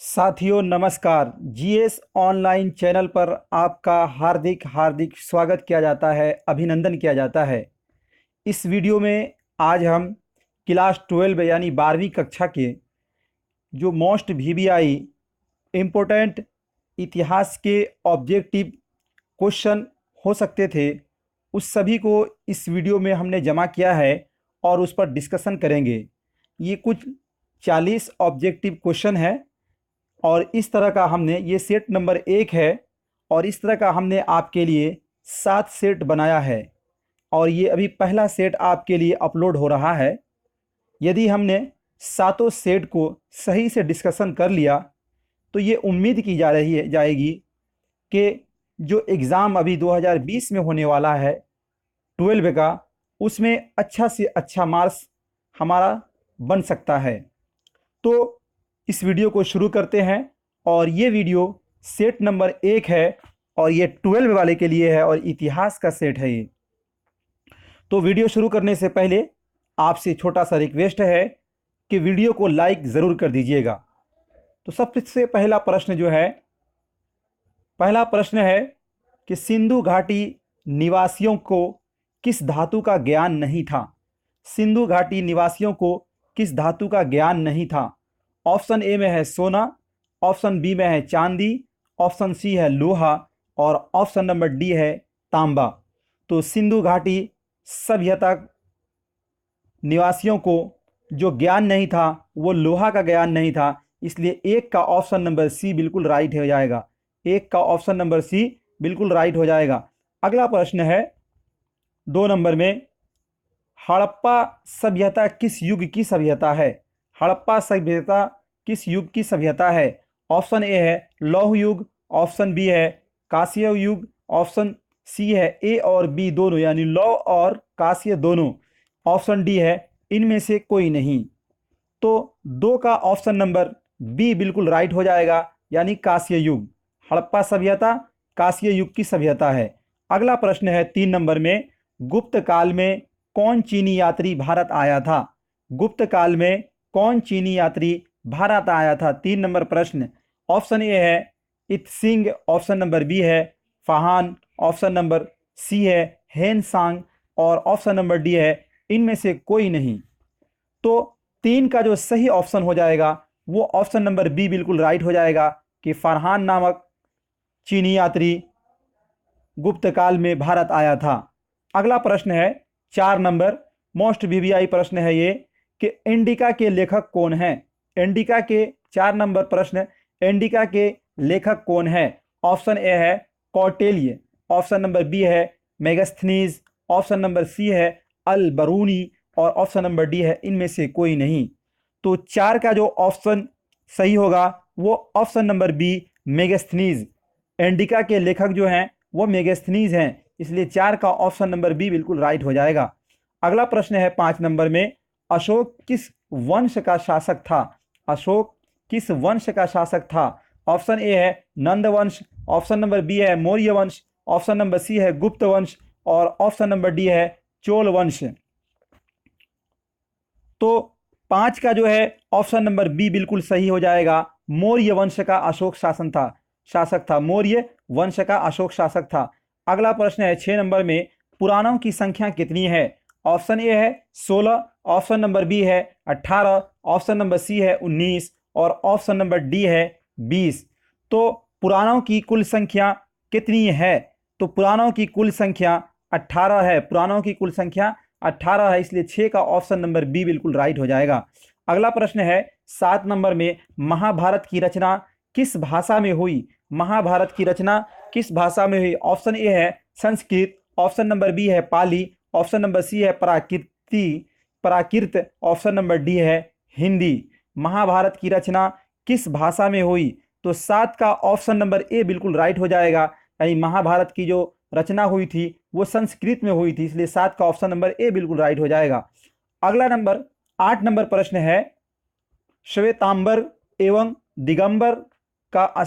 साथियों नमस्कार। GS online channel पर आपका हार्दिक हार्दिक स्वागत किया जाता है, अभिनंदन किया जाता है। इस वीडियो में आज हम क्लास 12 यानी 12वीं कक्षा के जो मोस्ट वीवीआई इम्पोर्टेंट इतिहास के ऑब्जेक्टिव क्वेश्चन हो सकते थे, उस सभी को इस वीडियो में हमने जमा किया है और उस पर डिस्कशन करेंगे। ये कुछ 40 ऑब्जेक्टिव क्वेश्चन है और इस तरह का हमने ये सेट नंबर 1 है और इस तरह का हमने आपके लिए 7 सेट बनाया है और ये अभी पहला सेट आपके लिए अपलोड हो रहा है। यदि हमने सातों सेट को सही से डिस्कशन कर लिया तो ये उम्मीद की जाएगी कि जो एग्ज़ाम अभी 2020 में होने वाला है 12 का, उसमें अच्छा से अच्छा मार्क्स हमारा बन सकता है। तो इस वीडियो को शुरू करते हैं और ये वीडियो सेट नंबर 1 है और ये 12 वाले के लिए है और इतिहास का सेट है ये। तो वीडियो शुरू करने से पहले आपसे छोटा सा रिक्वेस्ट है कि वीडियो को लाइक ज़रूर कर दीजिएगा। तो सबसे पहला प्रश्न है कि सिंधु घाटी निवासियों को किस धातु का ज्ञान नहीं था। सिंधु घाटी निवासियों को किस धातु का ज्ञान नहीं था। ऑप्शन ए में है सोना, ऑप्शन बी में है चांदी, ऑप्शन सी है लोहा और ऑप्शन नंबर डी है तांबा। तो सिंधु घाटी सभ्यता निवासियों को जो ज्ञान नहीं था वो लोहा का ज्ञान नहीं था, इसलिए एक का ऑप्शन नंबर सी बिल्कुल राइट हो जाएगा। एक का ऑप्शन नंबर सी बिल्कुल राइट हो जाएगा। अगला प्रश्न है 2 नंबर में, हड़प्पा सभ्यता किस युग की सभ्यता है। हड़प्पा सभ्यता किस युग की सभ्यता है। ऑप्शन ए है लौह युग, ऑप्शन बी है कांस्य युग, ऑप्शन सी है ए और बी दोनों यानी लौह और कांस्य दोनों, ऑप्शन डी है इनमें से कोई नहीं। तो 2 का ऑप्शन नंबर बी बिल्कुल राइट हो जाएगा यानी कांस्य युग। हड़प्पा सभ्यता कांस्य युग की सभ्यता है। अगला प्रश्न है 3 नंबर में, गुप्त काल में कौन चीनी यात्री भारत आया था। गुप्त काल में कौन चीनी यात्री भारत आया था। 3 नंबर प्रश्न। ऑप्शन ए है इत्सिंग, ऑप्शन नंबर बी है फाहान, ऑप्शन नंबर सी है हेनसांग और ऑप्शन नंबर डी है इनमें से कोई नहीं। तो 3 का जो सही ऑप्शन हो जाएगा वो ऑप्शन नंबर बी बिल्कुल राइट हो जाएगा कि फरहान नामक चीनी यात्री गुप्त काल में भारत आया था। अगला प्रश्न है 4 नंबर, मोस्ट वीवीआई प्रश्न है ये कि इंडिका के लेखक कौन हैं। इंडिका के 4 नंबर प्रश्न, इंडिका के लेखक कौन है। ऑप्शन ए है कौटिल्य, ऑप्शन नंबर बी है मेगास्थनीज, ऑप्शन नंबर सी है अल बरूनी और ऑप्शन नंबर डी है इनमें से कोई नहीं। तो 4 का जो ऑप्शन सही होगा वो option number B Megasthenes. Indica के लेखक जो हैं वो मेगास्थनीज हैं, इसलिए 4 का ऑप्शन नंबर बी बिल्कुल राइट हो जाएगा। अगला प्रश्न है 5 नंबर में, अशोक किस वंश का शासक था। अशोक किस वंश का शासक था। ऑप्शन ए है नंद वंश, ऑप्शन नंबर बी है मौर्य वंश, ऑप्शन नंबर सी है गुप्त वंश और ऑप्शन नंबर डी है चोल वंश। तो 5 का जो है ऑप्शन नंबर बी बिल्कुल सही हो जाएगा। मौर्य वंश का अशोक शासक था। मौर्य वंश का अशोक शासक था। अगला प्रश्न है 6 नंबर में, पुराणों की संख्या कितनी है। ऑप्शन ए है 16, ऑप्शन नंबर बी है 18, ऑप्शन नंबर सी है 19 और ऑप्शन नंबर डी है 20। तो पुराणों की कुल संख्या कितनी है। तो पुराणों की कुल संख्या 18 है। पुराणों की कुल संख्या 18 है, इसलिए 6 का ऑप्शन नंबर बी बिल्कुल राइट हो जाएगा। अगला प्रश्न है 7 नंबर में, महाभारत की रचना किस भाषा में हुई। महाभारत की रचना किस भाषा में हुई। ऑप्शन ए है संस्कृत, ऑप्शन नंबर बी है पाली, ऑप्शन नंबर सी है प्राकृत, ऑप्शन नंबर डी है हिंदी। महाभारत की रचना किस भाषा में हुई। तो 7 का ऑप्शन नंबर ए बिल्कुल राइट हो जाएगा, यानी महाभारत की जो रचना हुई थी वो संस्कृत में हुई थी, इसलिए 7 का ऑप्शन नंबर ए बिल्कुल राइट हो जाएगा। अगला नंबर 8 नंबर प्रश्न है, श्वेतांबर एवं दिगंबर का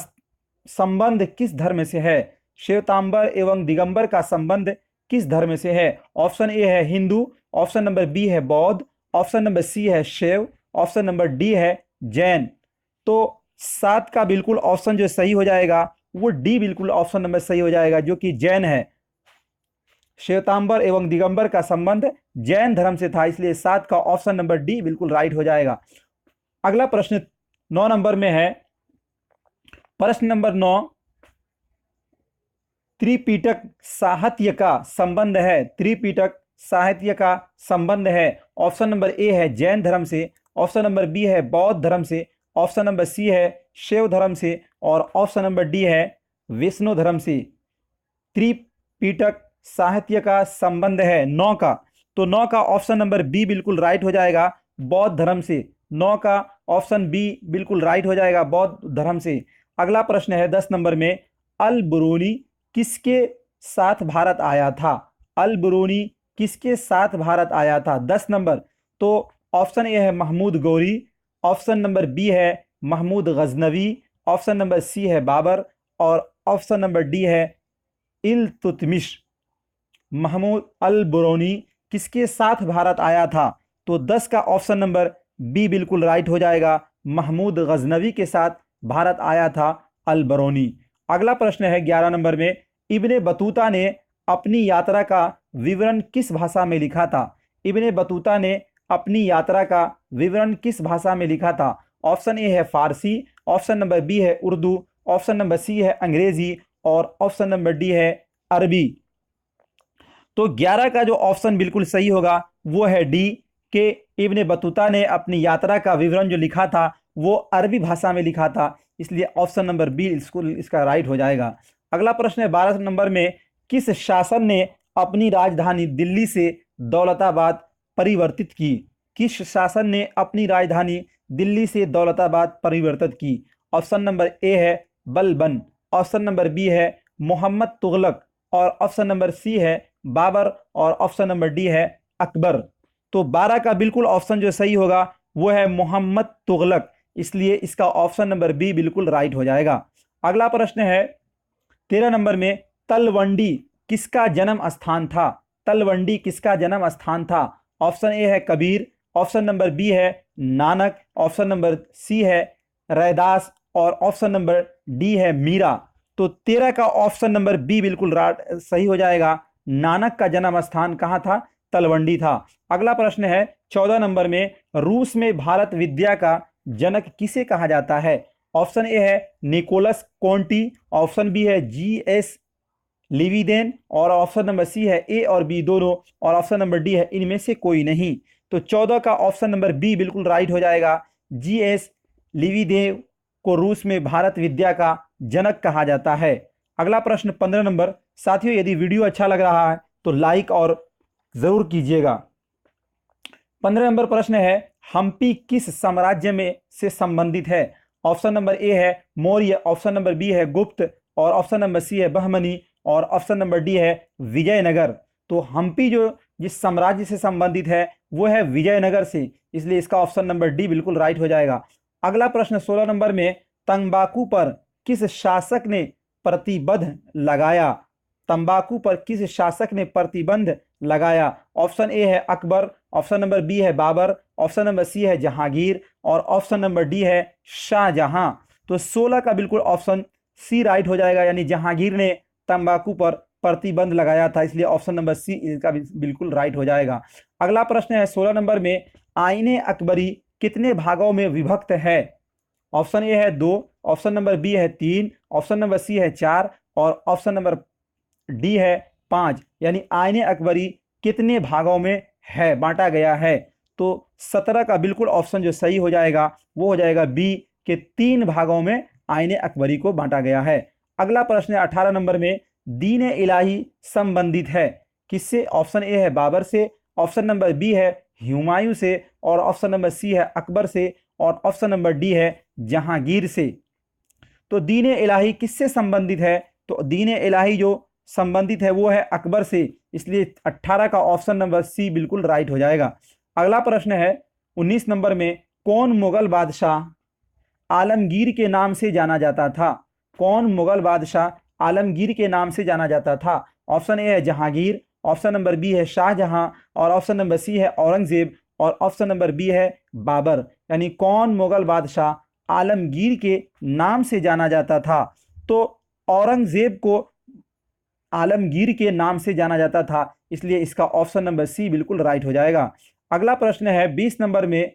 संबंध किस धर्म से है। श्वेतांबर एवं दिगंबर का संबंध किस धर्म से है। ऑप्शन ए है हिंदू, ऑप्शन नंबर बी है बौद्ध, ऑप्शन नंबर सी है शैव, ऑप्शन नंबर डी है जैन। तो 7 का बिल्कुल ऑप्शन जो सही हो जाएगा वो डी बिल्कुल ऑप्शन नंबर सही हो जाएगा, जो कि जैन है। श्वेतांबर एवं दिगंबर का संबंध जैन धर्म से था, इसलिए 7 का ऑप्शन नंबर डी बिल्कुल राइट हो जाएगा। अगला प्रश्न 9 नंबर में है। प्रश्न नंबर 9, त्रिपिटक साहित्य का संबंध है, त्रिपिटक साहित्य का संबंध है। ऑप्शन नंबर ए है जैन धर्म से, ऑप्शन नंबर बी है बौद्ध धर्म से, ऑप्शन नंबर सी है शैव धर्म से और ऑप्शन नंबर डी है वैष्णव धर्म से। त्रिपिटक साहित्य का संबंध है 9 का, तो 9 का ऑप्शन नंबर बी बिल्कुल राइट हो जाएगा, बौद्ध धर्म से। 9 का ऑप्शन बी बिल्कुल राइट हो जाएगा, बौद्ध धर्म से। अगला प्रश्न है 10 नंबर में, अल ब्रूनी किसके साथ भारत आया था? अल ब्रूनी किसके साथ भारत आया था? 10 नंबर। तो ऑप्शन ए है Mahmud Ghori, option number B है Mahmud Ghaznavi, option number C है बाबर और ऑप्शन नंबर डी है इल्तुतमिश। महमूद अल ब्रूनी किसके साथ भारत आया था? तो 10 का ऑप्शन नंबर बी बिल्कुल राइट हो जाएगा, महमूद गजनवी के साथ भारत आया था अल ब्रूनी। अगला प्रश्न है 11 नंबर में, इब्ने बतूता ने अपनी यात्रा का विवरण किस भाषा में लिखा था? इब्ने बतूता ने अपनी यात्रा का विवरण किस भाषा में लिखा था? ऑप्शन ए है फारसी, ऑप्शन नंबर बी है उर्दू, ऑप्शन नंबर सी है अंग्रेजी और ऑप्शन नंबर डी है अरबी। तो 11 का जो ऑप्शन बिल्कुल सही होगा वो है डी, के इब्ने बतूता ने अपनी यात्रा का विवरण जो लिखा था वो अरबी भाषा में लिखा था, इसलिए ऑप्शन नंबर बी इसका राइट हो जाएगा। अगला प्रश्न है 12 नंबर में, किस शासक ने अपनी राजधानी दिल्ली से दौलताबाद परिवर्तित की? किस शासक ने अपनी राजधानी दिल्ली से दौलताबाद परिवर्तित की? ऑप्शन नंबर ए है बलबन, ऑप्शन नंबर बी है मोहम्मद तुगलक और ऑप्शन नंबर सी है बाबर और ऑप्शन नंबर डी है अकबर। तो 12 का बिल्कुल ऑप्शन जो सही होगा वो है मोहम्मद तुगलक, इसलिए इसका ऑप्शन नंबर बी बिल्कुल राइट हो जाएगा। अगला प्रश्न है 13 नंबर में, तलवंडी किसका जन्म स्थान था? तलवंडी किसका जन्म स्थान था? ऑप्शन ए है कबीर, ऑप्शन नंबर बी है नानक, ऑप्शन नंबर सी है रैदास और ऑप्शन नंबर डी है मीरा। तो 13 का ऑप्शन नंबर बी बिल्कुल सही हो जाएगा, नानक का जन्म स्थान कहाँ था? तलवंडी था। अगला प्रश्न है 14 नंबर में, रूस में भारत विद्या का जनक किसे कहा जाता है? ऑप्शन ए है निकोलस कोंटी, ऑप्शन बी है G.S. लिविडेन और ऑप्शन नंबर सी है ए और बी दोनों और ऑप्शन नंबर डी है इनमें से कोई नहीं। तो 14 का ऑप्शन नंबर बी बिल्कुल राइट हो जाएगा, G.S. लिविडेन को रूस में भारत विद्या का जनक कहा जाता है। अगला प्रश्न 15 नंबर। साथियों, यदि वीडियो अच्छा लग रहा है तो लाइक और जरूर कीजिएगा। 15 नंबर प्रश्न है, हम्पी किस साम्राज्य में से संबंधित है? ऑप्शन नंबर ए है मौर्य, ऑप्शन नंबर बी है गुप्त और ऑप्शन नंबर सी है बहमनी और ऑप्शन नंबर डी है विजयनगर। तो हम्पी जो जिस साम्राज्य से संबंधित है वो है विजयनगर से, इसलिए इसका ऑप्शन नंबर डी बिल्कुल राइट हो जाएगा। अगला प्रश्न 16 नंबर में, तंबाकू पर किस शासक ने प्रतिबंध लगाया? तंबाकू पर किस शासक ने प्रतिबंध लगाया? ऑप्शन ए है अकबर, ऑप्शन नंबर बी है बाबर, ऑप्शन नंबर सी है जहांगीर और ऑप्शन नंबर डी है शाहजहां। तो 16 का बिल्कुल ऑप्शन सी राइट हो जाएगा, यानी जहांगीर ने तंबाकू पर प्रतिबंध लगाया था, इसलिए ऑप्शन नंबर सी इसका बिल्कुल राइट हो जाएगा। अगला प्रश्न है 16 नंबर में, आईने अकबरी कितने भागों में विभक्त है? ऑप्शन ए है 2, ऑप्शन नंबर बी है 3, ऑप्शन नंबर सी है 4 और ऑप्शन नंबर डी है 5। यानी आईने अकबरी कितने भागों में है बांटा गया है? तो 17 का बिल्कुल ऑप्शन जो सही हो जाएगा वो हो जाएगा बी के 3 भागों में आईने अकबरी को बांटा गया है। अगला प्रश्न है 18 नंबर में, दीन इलाही संबंधित है किससे? ऑप्शन ए है बाबर से, ऑप्शन नंबर बी है हुमायूं से और ऑप्शन नंबर सी है अकबर से और ऑप्शन नंबर डी है जहांगीर से। तो दीन इलाही किससे संबंधित है? तो दीन इलाही जो संबंधित है वो है अकबर से, इसलिए 18 का ऑप्शन नंबर सी बिल्कुल राइट हो जाएगा। अगला प्रश्न है 19 नंबर में, कौन मुगल बादशाह आलमगीर के नाम से जाना जाता था? कौन मुगल बादशाह आलमगीर के नाम से जाना जाता था? ऑप्शन ए है जहांगीर, ऑप्शन नंबर बी है शाहजहां और ऑप्शन नंबर सी है औरंगजेब और ऑप्शन नंबर बी है बाबर। यानी कौन मुगल बादशाह आलमगीर के नाम से जाना जाता था? तो औरंगजेब को आलमगीर के नाम से जाना जाता था, इसलिए इसका ऑप्शन नंबर सी बिल्कुल राइट हो जाएगा। अगला प्रश्न है 20 नंबर में,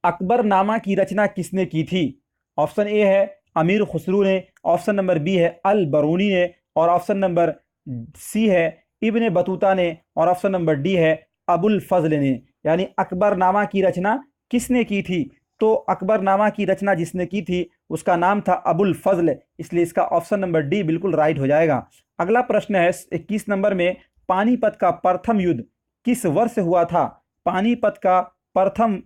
अकबरनामा की रचना किसने की थी? ऑप्शन ए है अमीर खुसरू ने, ऑप्शन नंबर बी है अल बरूनी ने, और ऑप्शन नंबर सी है इब्ने बतूता ने, और ऑप्शन नंबर डी है अबुल फजल ने। यानी अकबरनामा की रचना किसने की थी? तो अकबरनामा की रचना जिसने की थी उसका नाम था अबुल फजल, इसलिए इसका ऑप्शन नंबर डी बिल्कुल राइट हो जाएगा। अगला प्रश्न है 21 नंबर में, पानीपत का प्रथम युद्ध किस वर्ष हुआ था? पानीपत का प्रथम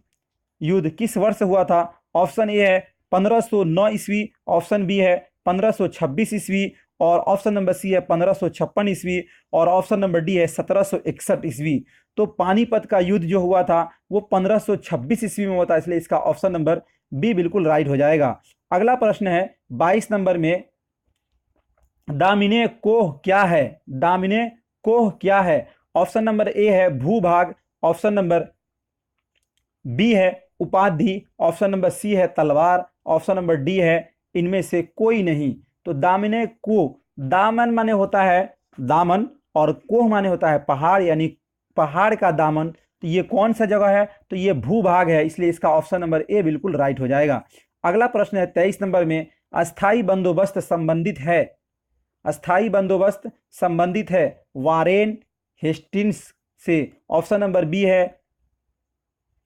युद्ध किस वर्ष हुआ था? ऑप्शन ए है 1509 ईस्वी, ऑप्शन बी है 1526 ईस्वी, और ऑप्शन नंबर सी है 1556 ईस्वी, और ऑप्शन नंबर डी है 1761 ईस्वी। तो पानीपत का युद्ध जो हुआ था वो 1526 ईस्वी में हुआ था, इसलिए इसका ऑप्शन नंबर बी बिल्कुल राइट हो जाएगा। अगला प्रश्न है 22 नंबर में, दामिने कोह क्या है? दामिने कोह क्या है? ऑप्शन नंबर ए है भूभाग, ऑप्शन नंबर बी है उपाधि, ऑप्शन नंबर सी है तलवार, ऑप्शन नंबर डी है इनमें से कोई नहीं। तो दामिने को, दामन माने होता है दामन, और कोह माने होता है पहाड़, यानी पहाड़ का दामन। तो ये कौन सा जगह है? तो ये भूभाग है, इसलिए इसका ऑप्शन नंबर ए बिल्कुल राइट हो जाएगा। अगला प्रश्न है 23 नंबर में, अस्थाई बंदोबस्त संबंधित है, अस्थाई बंदोबस्त संबंधित है वारेन हेस्टिंग्स से, ऑप्शन नंबर बी है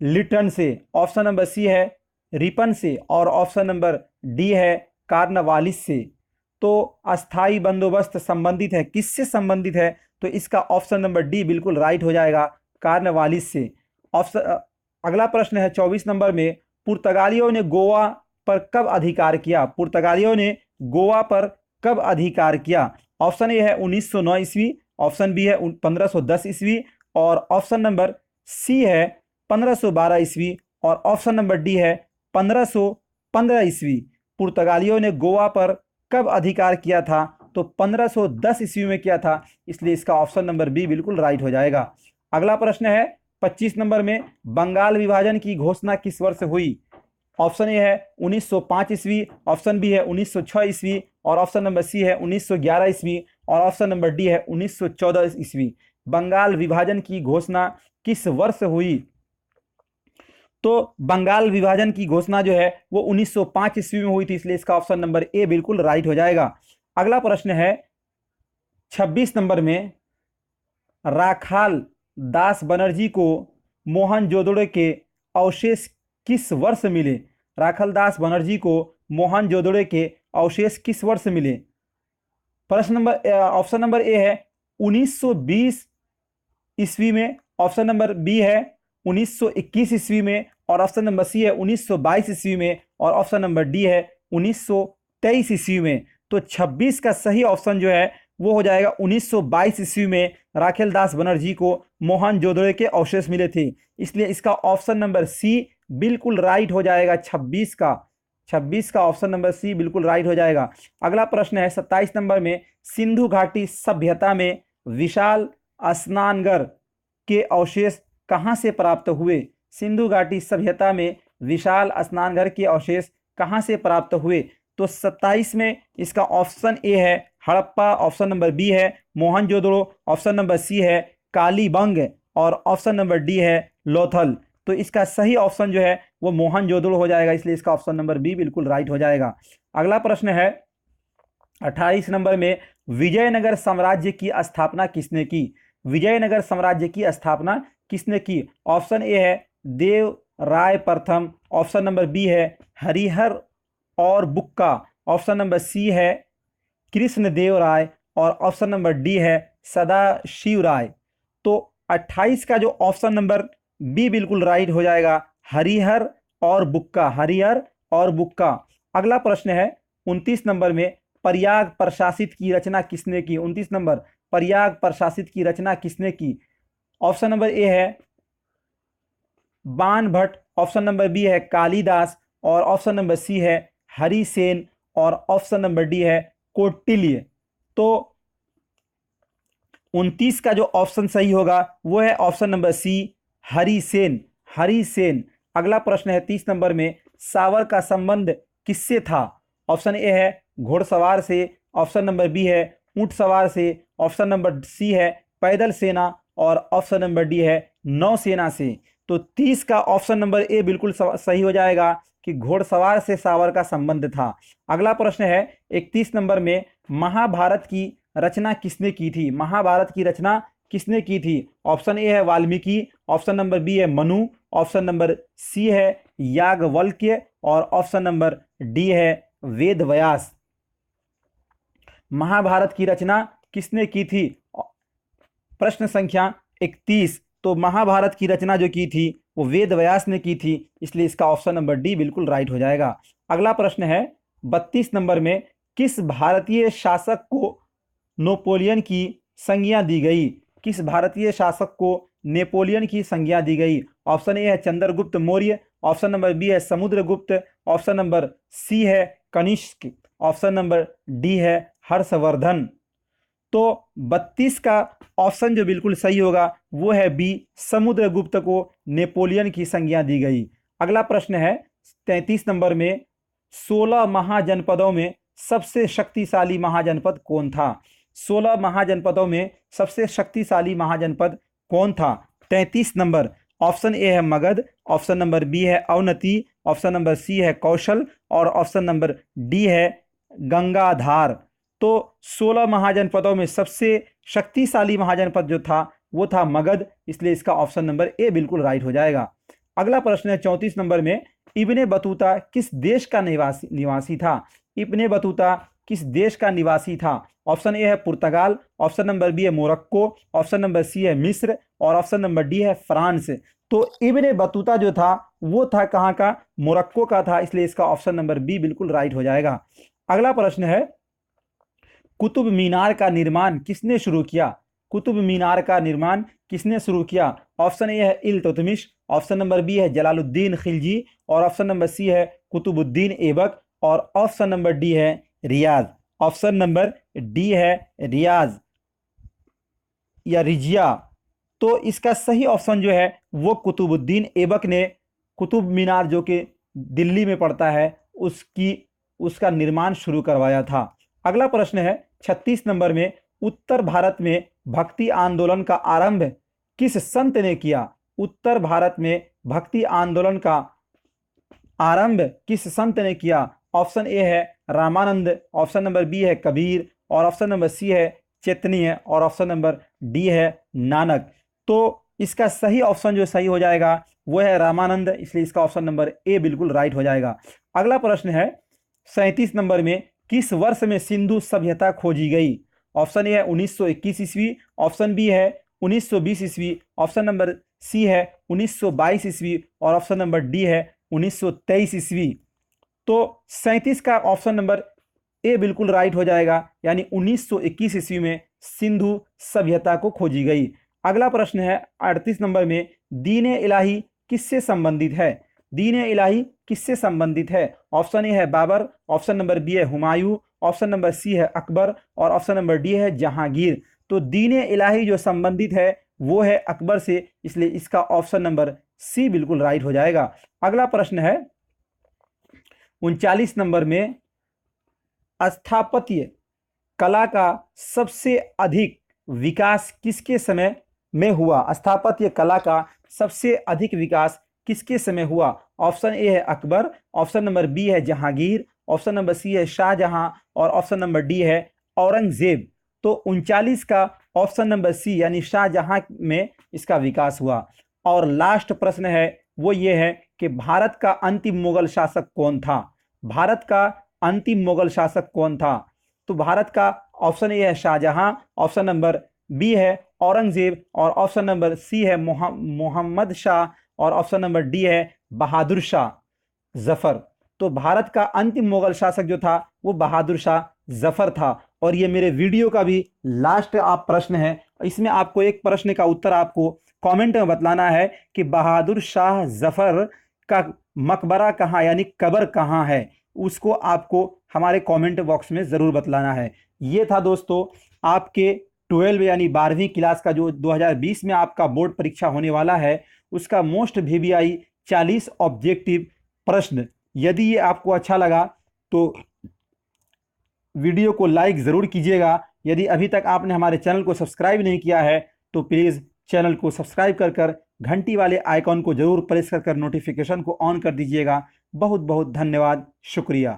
लिटन से, ऑप्शन नंबर सी है रिपन से, और ऑप्शन नंबर डी है कार्नवालिस से। तो अस्थाई बंदोबस्त संबंधित है, किससे संबंधित है? तो इसका ऑप्शन नंबर डी बिल्कुल राइट हो जाएगा, कार्नवालिस से। ऑप्शन अगला प्रश्न है 24 नंबर में, पुर्तगालियों ने गोवा पर कब अधिकार किया? पुर्तगालियों ने गोवा पर कब अधिकार किया? ऑप्शन ए है 1909 ईस्वी, ऑप्शन बी है 1510 ईस्वी, और ऑप्शन नंबर सी है 1512 ईस्वी, और ऑप्शन नंबर डी है 1515 ईस्वी। पुर्तगालियों ने गोवा पर कब अधिकार किया था? तो 1510 ईस्वी में किया था, इसलिए इसका ऑप्शन नंबर बी बिल्कुल राइट हो जाएगा। अगला प्रश्न है 25 नंबर में, बंगाल विभाजन की घोषणा किस वर्ष हुई? ऑप्शन ए है 1905 ईस्वी, ऑप्शन बी है 1906 ईस्वी, और ऑप्शन नंबर सी है 1911 ईस्वी, और ऑप्शन नंबर डी है 1914 ईस्वी। बंगाल विभाजन की घोषणा किस वर्ष हुई? तो बंगाल विभाजन की घोषणा जो है वो 1905 ईस्वी में हुई थी, इसलिए इसका ऑप्शन नंबर ए बिल्कुल राइट हो जाएगा। अगला प्रश्न है 26 नंबर में, राखाल दास बनर्जी को मोहनजोदड़ो के अवशेष किस वर्ष मिले? राखाल दास बनर्जी को मोहनजोदड़ो के अवशेष किस वर्ष मिले? प्रश्न नंबर ऑप्शन नंबर ए है 1920 ईस्वी में, ऑप्शन नंबर बी है 1921 ईस्वी में, और ऑप्शन नंबर सी है 1922 ईस्वी में, और ऑप्शन नंबर डी है 1923 ईस्वी में। तो 26 का सही ऑप्शन जो है वो हो जाएगा 1922 ईस्वी में राखेल दास बनर्जी को मोहनजोदड़ो के अवशेष मिले थे, इसलिए इसका ऑप्शन नंबर सी बिल्कुल राइट हो जाएगा। 26 का ऑप्शन नंबर सी बिल्कुल राइट हो जाएगा। अगला प्रश्न है 27 नंबर में, सिंधु घाटी सभ्यता में विशाल स्नानघर के अवशेष कहां से प्राप्त हुए? सिंधु घाटी सभ्यता में विशाल स्नानघर के अवशेष कहां से प्राप्त हुए? तो 27 में इसका ऑप्शन ए है हड़प्पा, ऑप्शन नंबर बी है मोहनजोदड़ो, ऑप्शन नंबर सी है कालीबंग, और ऑप्शन नंबर डी है लोथल। तो इसका सही ऑप्शन जो है वो मोहनजोदड़ो हो जाएगा, इसलिए इसका ऑप्शन नंबर बी बिल्कुल राइट हो जाएगा। अगला प्रश्न है 28 नंबर में, विजयनगर साम्राज्य की स्थापना किसने की? विजयनगर साम्राज्य की स्थापना किसने की? ऑप्शन ए है देव राय प्रथम, ऑप्शन नंबर बी है हरिहर और बुक्का, ऑप्शन नंबर सी है कृष्णदेव राय, और ऑप्शन नंबर डी है सदाशिव राय। तो 28 का जो ऑप्शन नंबर बी बिल्कुल राइट हो जाएगा, हरिहर और बुक्का, हरिहर और बुक्का। अगला प्रश्न है 29 नंबर में, प्रयाग प्रशासित की रचना किसने की? 29 नंबर, प्रयाग प्रशासित की रचना किसने की? ऑप्शन नंबर ए है बाणभट्ट, ऑप्शन नंबर बी है कालिदास, और ऑप्शन नंबर सी है हरिसेन, और ऑप्शन नंबर डी है कौटिल्य। तो 29 का जो ऑप्शन सही होगा वो है option number C Harisena, Harisena. अगला प्रश्न है 30 नंबर में, सावर का संबंध किससे था? ऑप्शन ए है घोड़सवार से, ऑप्शन नंबर बी है ऊंट सवार से, ऑप्शन नंबर सी है पैदल सेना और ऑप्शन नंबर डी है नौसेना से। तो 30 का ऑप्शन नंबर ए बिल्कुल सही हो जाएगा कि घोड़सवार से सावर का संबंध था। अगला प्रश्न है 31 नंबर में, महाभारत की रचना किसने की थी? महाभारत की रचना किसने की थी? ऑप्शन ए है वाल्मीकि, ऑप्शन नंबर बी है मनु, ऑप्शन नंबर सी है याज्ञवल्क्य और ऑप्शन नंबर डी है वेद व्यास। महाभारत की रचना किसने की थी? प्रश्न संख्या 31। तो महाभारत की रचना जो की थी वो वेद व्यास ने की थी, इसलिए इसका ऑप्शन नंबर डी बिल्कुल राइट हो जाएगा। अगला प्रश्न है 32 नंबर में, किस भारतीय शासक को नेपोलियन की संज्ञा दी गई? किस भारतीय शासक को नेपोलियन की संज्ञा दी गई? ऑप्शन ए है Chandragupta Maurya, option number B है समुद्रगुप्त, ऑप्शन नंबर सी है कनिष्क, ऑप्शन नंबर डी है हर्षवर्धन। तो 32 का ऑप्शन जो बिल्कुल सही होगा वो है बी, समुद्रगुप्त को नेपोलियन की संज्ञा दी गई। अगला प्रश्न है 33 नंबर में, 16 महाजनपदों में सबसे शक्तिशाली महाजनपद कौन था? 16 महाजनपदों में सबसे शक्तिशाली महाजनपद कौन था? 33 नंबर, ऑप्शन ए है मगध, ऑप्शन नंबर बी है अवनति, ऑप्शन नंबर सी है कौशल और ऑप्शन नंबर डी है गंगाधार। तो 16 महाजनपदों में सबसे शक्तिशाली महाजनपद जो था वो था मगध, इसलिए इसका ऑप्शन नंबर ए बिल्कुल राइट हो जाएगा। अगला प्रश्न है 34 नंबर में, इब्ने बतूता किस देश का निवासी था? इब्ने बतूता किस देश का निवासी था? ऑप्शन ए है पुर्तगाल, ऑप्शन नंबर बी है मोरक्को, ऑप्शन नंबर सी है मिस्र और ऑप्शन नंबर डी है फ्रांस। तो इब्ने बतूता जो था वो था कहाँ का? मोरक्को का था, इसलिए इसका ऑप्शन नंबर बी बिल्कुल राइट हो जाएगा। अगला प्रश्न है, कुतुब मीनार का निर्माण किसने शुरू किया? कुतुब मीनार का निर्माण किसने शुरू किया? ऑप्शन ए है इल्तुतमिश, ऑप्शन नंबर बी है जलालुद्दीन खिलजी और ऑप्शन नंबर सी है कुतुबुद्दीन ऐबक और ऑप्शन नंबर डी है रियाज। ऑप्शन नंबर डी है रियाज या रिजिया। तो इसका सही ऑप्शन जो है वो कुतुबुद्दीन ऐबक ने कुतुब मीनार जो कि दिल्ली में पड़ता है उसका निर्माण शुरू करवाया था। अगला प्रश्न है 36 नंबर में, उत्तर भारत में भक्ति आंदोलन का आरंभ किस संत ने किया? उत्तर भारत में भक्ति आंदोलन का आरंभ किस संत ने किया? ऑप्शन ए है रामानंद, ऑप्शन नंबर बी है कबीर और ऑप्शन नंबर सी है चैतन्य और ऑप्शन नंबर डी है नानक। तो इसका सही ऑप्शन जो सही हो जाएगा वो है रामानंद, इसलिए इसका ऑप्शन नंबर ए बिल्कुल राइट हो जाएगा। अगला प्रश्न है 37 नंबर में, किस वर्ष में सिंधु सभ्यता खोजी गई? ऑप्शन ए है 1921 ईस्वी, ऑप्शन बी है 1920 ईस्वी, ऑप्शन नंबर सी है 1922 ईस्वी और ऑप्शन नंबर डी है 1923 ईस्वी। तो 37 का ऑप्शन नंबर ए बिल्कुल राइट हो जाएगा, यानी 1921 ईस्वी में सिंधु सभ्यता को खोजी गई। अगला प्रश्न है 38 नंबर में, दीन इलाही किससे संबंधित है? दीन इलाही किससे संबंधित है? ऑप्शन ए है बाबर, ऑप्शन नंबर बी है हुमायूं, ऑप्शन नंबर सी है अकबर और ऑप्शन नंबर डी है जहांगीर। तो दीन इलाही जो संबंधित है वो है अकबर से, इसलिए इसका ऑप्शन नंबर सी बिल्कुल राइट हो जाएगा। अगला प्रश्न है 39 नंबर में, स्थापत्य कला का सबसे अधिक विकास किसके समय में हुआ? स्थापत्य कला का सबसे अधिक विकास किसके समय हुआ? ऑप्शन ए है अकबर, ऑप्शन नंबर बी है जहांगीर, ऑप्शन नंबर सी है शाहजहां और ऑप्शन नंबर डी है औरंगजेब। तो 39 का ऑप्शन नंबर सी यानी शाहजहां में इसका विकास हुआ। और लास्ट प्रश्न है वो ये है कि भारत का अंतिम मुगल शासक कौन था? भारत का अंतिम मुगल शासक कौन था? तो भारत का ऑप्शन ए है शाहजहां, ऑप्शन नंबर बी है औरंगजेब और ऑप्शन नंबर सी है मोहम्मद शाह और ऑप्शन नंबर डी है बहादुर शाह जफर। तो भारत का अंतिम मुगल शासक जो था वो बहादुर शाह जफर था। और ये मेरे वीडियो का भी लास्ट आप प्रश्न है, इसमें आपको एक प्रश्न का उत्तर आपको कमेंट में बतलाना है कि बहादुर शाह जफर का मकबरा कहाँ यानी कब्र कहाँ है, उसको आपको हमारे कमेंट बॉक्स में ज़रूर बतलाना है। ये था दोस्तों आपके 12 यानी 12वीं क्लास का जो 2020 में आपका बोर्ड परीक्षा होने वाला है उसका मोस्ट VVI 40 ऑब्जेक्टिव प्रश्न यदि ये आपको अच्छा लगा तो वीडियो को लाइक ज़रूर कीजिएगा। यदि अभी तक आपने हमारे चैनल को सब्सक्राइब नहीं किया है तो प्लीज़ चैनल को सब्सक्राइब कर घंटी वाले आइकॉन को ज़रूर प्रेस कर नोटिफिकेशन को ऑन कर दीजिएगा। बहुत बहुत धन्यवाद, शुक्रिया।